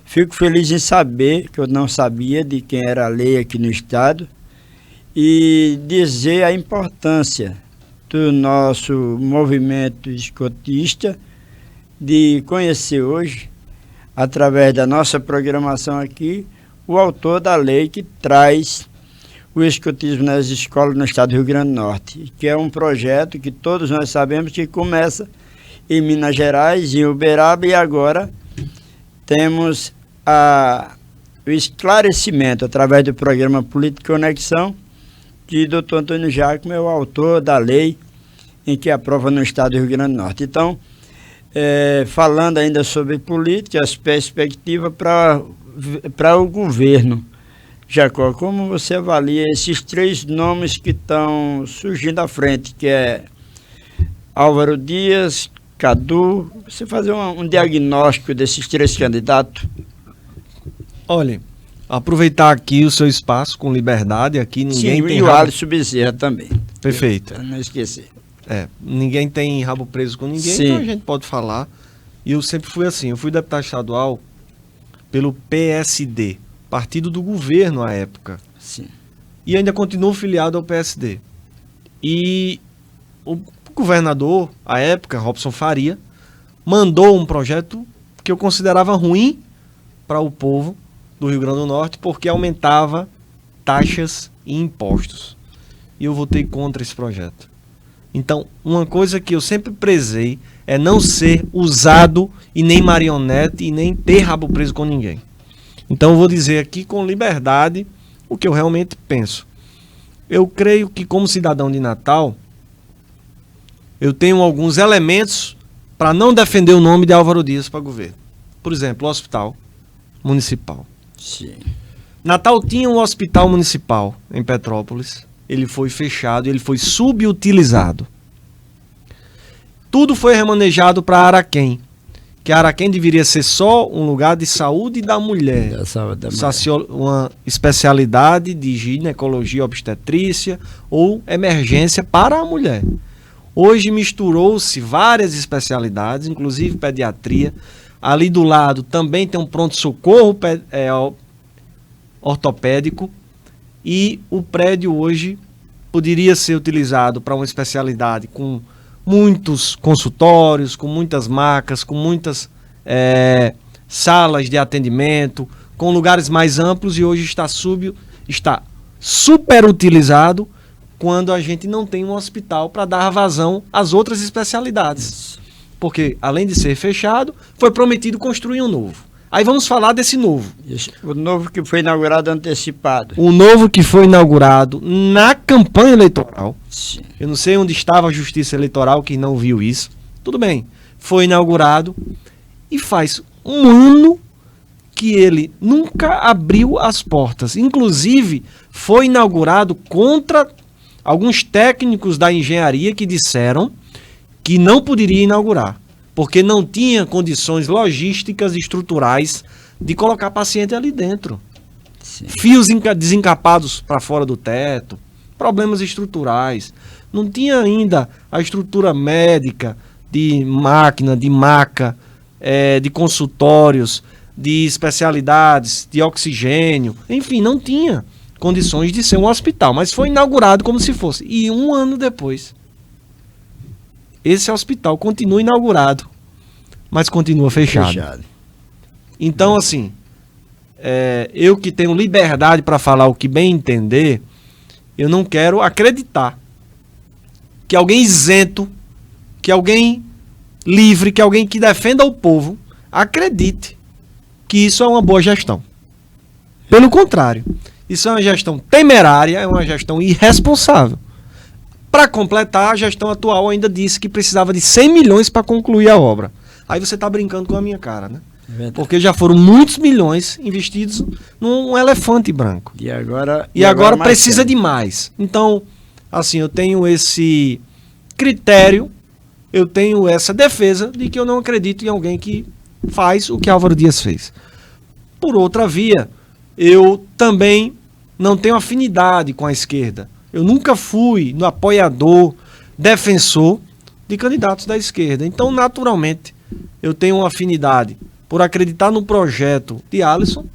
fico feliz em saber que eu não sabia de quem era a lei aqui no estado e dizer a importância do nosso movimento escotista, de conhecer hoje, através da nossa programação aqui, o autor da lei que traz o escotismo nas escolas no estado do Rio Grande do Norte, que é um projeto que todos nós sabemos que começa em Minas Gerais, em Uberaba, e agora temos o esclarecimento, através do programa Política Conexão, que o Dr. Antônio Jacome é o autor da lei em que aprova no estado do Rio Grande do Norte. Então, falando ainda sobre política, as perspectivas para o governo. Jacó, como você avalia esses três nomes que estão surgindo à frente, que é Álvaro Dias, Cadu, você fazer um diagnóstico desses três candidatos?
Olha, aproveitar aqui o seu espaço com liberdade, aqui ninguém tem
e o Alisson Bezerra também.
Perfeito.
Para não esquecer.
Ninguém tem rabo preso com ninguém, então a gente pode falar. E eu sempre fui assim, eu fui deputado estadual pelo PSD, partido do governo à época.
Sim.
E ainda continuo filiado ao PSD. E o governador, à época, Robson Faria, mandou um projeto que eu considerava ruim para o povo do Rio Grande do Norte, porque aumentava taxas e impostos. E eu votei contra esse projeto. Então, uma coisa que eu sempre prezei é não ser usado e nem marionete e nem ter rabo preso com ninguém. Então, eu vou dizer aqui com liberdade o que eu realmente penso. Eu creio que, como cidadão de Natal, eu tenho alguns elementos para não defender o nome de Álvaro Dias para governo. Por exemplo, o hospital municipal.
Sim.
Natal tinha um hospital municipal em Petrópolis. Ele foi fechado, ele foi subutilizado. Tudo foi remanejado para Araquém. que Araquém deveria ser só um lugar de saúde da mulher.
Da saúde da mulher.
Uma especialidade de ginecologia obstetrícia ou emergência para a mulher. Hoje misturou-se várias especialidades, inclusive pediatria. Ali do lado também tem um pronto-socorro ortopédico. E o prédio hoje poderia ser utilizado para uma especialidade com muitos consultórios, com muitas macas, com muitas salas de atendimento, com lugares mais amplos, e hoje está superutilizado quando a gente não tem um hospital para dar vazão às outras especialidades. Porque, além de ser fechado, foi prometido construir um novo. Aí vamos falar desse novo.
O novo que foi inaugurado antecipado.
O novo que foi inaugurado na campanha eleitoral.
Sim.
Eu não sei onde estava a Justiça Eleitoral que não viu isso. Tudo bem. Foi inaugurado e faz um ano que ele nunca abriu as portas. Inclusive, foi inaugurado contra alguns técnicos da engenharia que disseram que não poderia inaugurar, porque não tinha condições logísticas e estruturais de colocar paciente ali dentro.
Sim.
Fios desencapados para fora do teto, problemas estruturais. Não tinha ainda a estrutura médica de máquina, de maca, de consultórios, de especialidades, de oxigênio. Enfim, não tinha condições de ser um hospital, mas foi inaugurado como se fosse. E um ano depois, esse hospital continua inaugurado, mas continua fechado. Então, assim, eu que tenho liberdade para falar o que bem entender, eu não quero acreditar que alguém isento, que alguém livre, que alguém que defenda o povo, acredite que isso é uma boa gestão. Pelo contrário, isso é uma gestão temerária, é uma gestão irresponsável. Para completar, a gestão atual ainda disse que precisava de 100 milhões para concluir a obra. Aí você está brincando com a minha cara, né? Porque já foram muitos milhões investidos num elefante branco.
E agora
precisa de mais. Então, assim, eu tenho esse critério, eu tenho essa defesa de que eu não acredito em alguém que faz o que Álvaro Dias fez. Por outra via, eu também não tenho afinidade com a esquerda. Eu nunca fui no apoiador, defensor de candidatos da esquerda. Então, naturalmente, eu tenho uma afinidade por acreditar no projeto de Alisson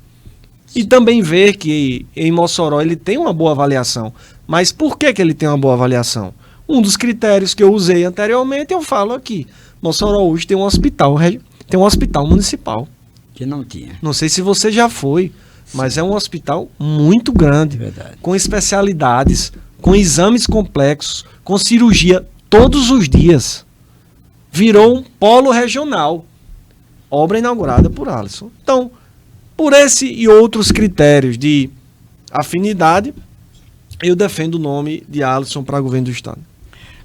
e também ver que em Mossoró ele tem uma boa avaliação. Mas por que ele tem uma boa avaliação? Um dos critérios que eu usei anteriormente, eu falo aqui. Mossoró hoje tem um hospital municipal.
Que não tinha.
Não sei se você já foi, mas é um hospital muito grande,
Verdade.
Com especialidades, com exames complexos, com cirurgia todos os dias. Virou um polo regional. Obra inaugurada por Alisson. Então, por esse e outros critérios de afinidade, eu defendo o nome de Alisson para governo do Estado.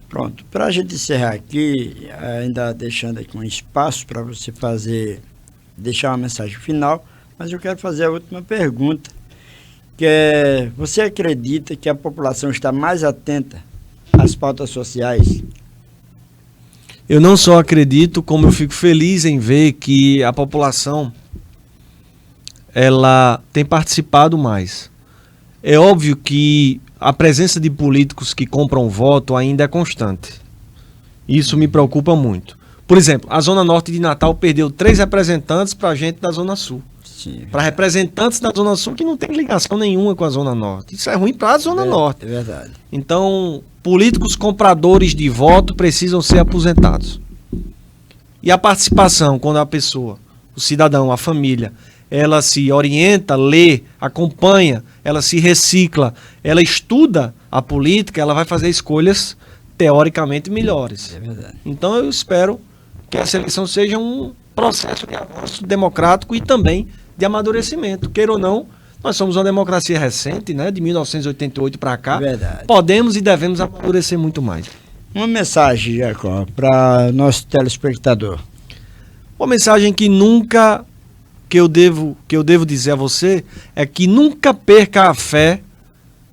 Pronto. Para a gente encerrar aqui, ainda deixando aqui um espaço para você deixar uma mensagem final, mas eu quero fazer a última pergunta, que é: você acredita que a população está mais atenta às pautas sociais?
Eu não só acredito, como eu fico feliz em ver que a população ela tem participado mais. É óbvio que a presença de políticos que compram voto ainda é constante. Isso me preocupa muito. Por exemplo, a Zona Norte de Natal perdeu 3 representantes para a gente da Zona Sul. Para representantes da Zona Sul que não tem ligação nenhuma com a Zona Norte. Isso é ruim para a Zona Norte.
É verdade.
Então, políticos compradores de voto precisam ser aposentados. E a participação, quando a pessoa, o cidadão, a família, ela se orienta, lê, acompanha, ela se recicla, ela estuda a política, ela vai fazer escolhas teoricamente melhores.
É verdade.
Então eu espero que essa eleição seja um processo de avanço democrático e também de amadurecimento. Queira ou não, nós somos uma democracia recente, né, de 1988 para cá.
Verdade.
Podemos e devemos amadurecer muito mais.
Uma mensagem, Jacó, para nosso telespectador.
Uma mensagem que eu devo dizer a você é que nunca perca a fé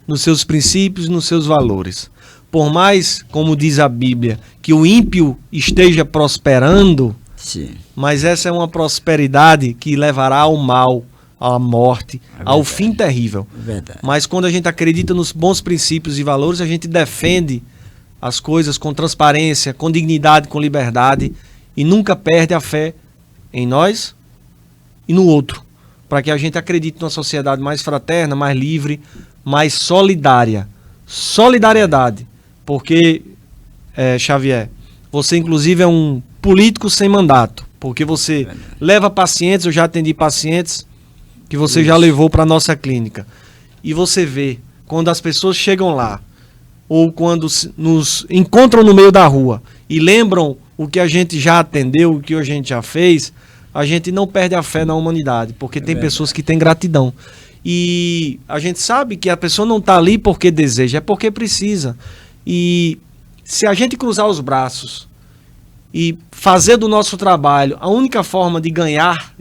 nos seus princípios, nos seus valores. Por mais, como diz a Bíblia, que o ímpio esteja prosperando,
Sim.
Mas essa é uma prosperidade que levará ao mal, à morte, ao fim terrível.
Verdade.
Mas quando a gente acredita nos bons princípios e valores, a gente defende as coisas com transparência, com dignidade, com liberdade e nunca perde a fé em nós e no outro, para que a gente acredite numa sociedade mais fraterna, mais livre, mais solidária. Solidariedade, porque, Xavier, você inclusive é um político sem mandato, porque você leva pacientes, eu já atendi pacientes que você já levou para a nossa clínica, e você vê, quando as pessoas chegam lá, ou quando nos encontram no meio da rua e lembram o que a gente já atendeu, o que a gente já fez, a gente não perde a fé na humanidade, porque tem pessoas que têm gratidão. E a gente sabe que a pessoa não está ali porque deseja, é porque precisa. E se a gente cruzar os braços e fazer do nosso trabalho a única forma de ganhar,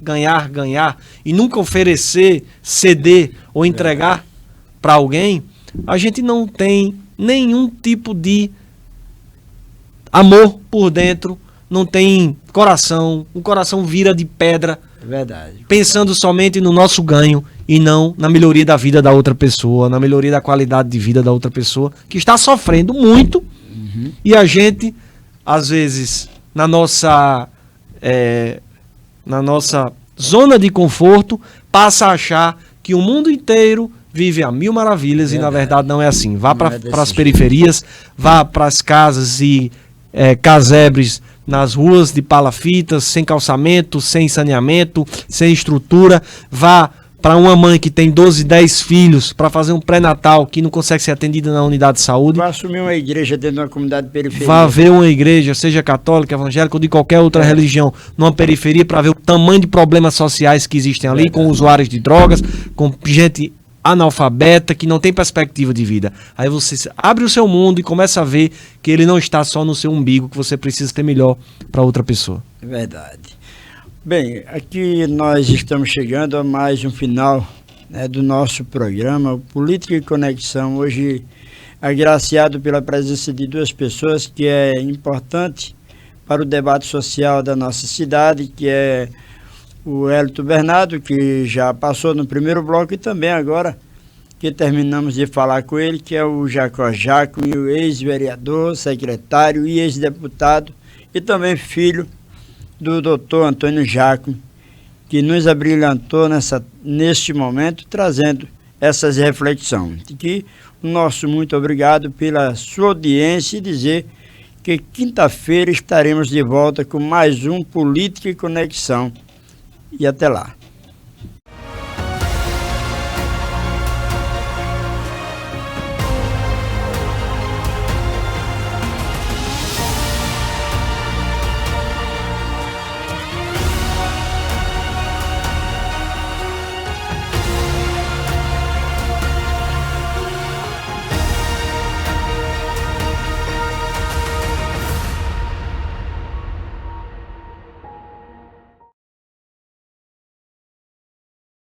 e nunca oferecer, ceder ou entregar para alguém, a gente não tem nenhum tipo de amor por dentro, não tem coração, o coração vira de pedra,
Verdade.
pensando somente no nosso ganho e não na melhoria da vida da outra pessoa, na melhoria da qualidade de vida da outra pessoa, que está sofrendo muito, e a gente, às vezes, na nossa zona de conforto, passa a achar que o mundo inteiro vive a mil maravilhas. Verdade. E na verdade não é assim. Vá para as periferias, vá para as casas e casebres nas ruas de palafitas, sem calçamento, sem saneamento, sem estrutura. Vá para uma mãe que tem 12, 10 filhos para fazer um pré-natal que não consegue ser atendida na unidade de saúde.
Vá assumir uma igreja dentro de uma comunidade periferia.
Vá ver uma igreja, seja católica, evangélica ou de qualquer outra religião, numa periferia, para ver o tamanho de problemas sociais que existem ali, com usuários de drogas, com gente analfabeta, que não tem perspectiva de vida. Aí você abre o seu mundo e começa a ver que ele não está só no seu umbigo, que você precisa ter melhor para outra pessoa.
É verdade. Bem, aqui nós estamos chegando a mais um final, né, do nosso programa, o Política e Conexão. Hoje, agraciado pela presença de duas pessoas que é importante para o debate social da nossa cidade, que é o Hélito Bernardo, que já passou no primeiro bloco, e também agora que terminamos de falar com ele, que é o Jacó Jacome, o ex-vereador, secretário e ex-deputado, e também filho do doutor Antônio Jacome, que nos abrilhantou neste momento, trazendo essas reflexões. Que o nosso muito obrigado pela sua audiência, e dizer que quinta-feira estaremos de volta com mais um Política e Conexão. E até lá.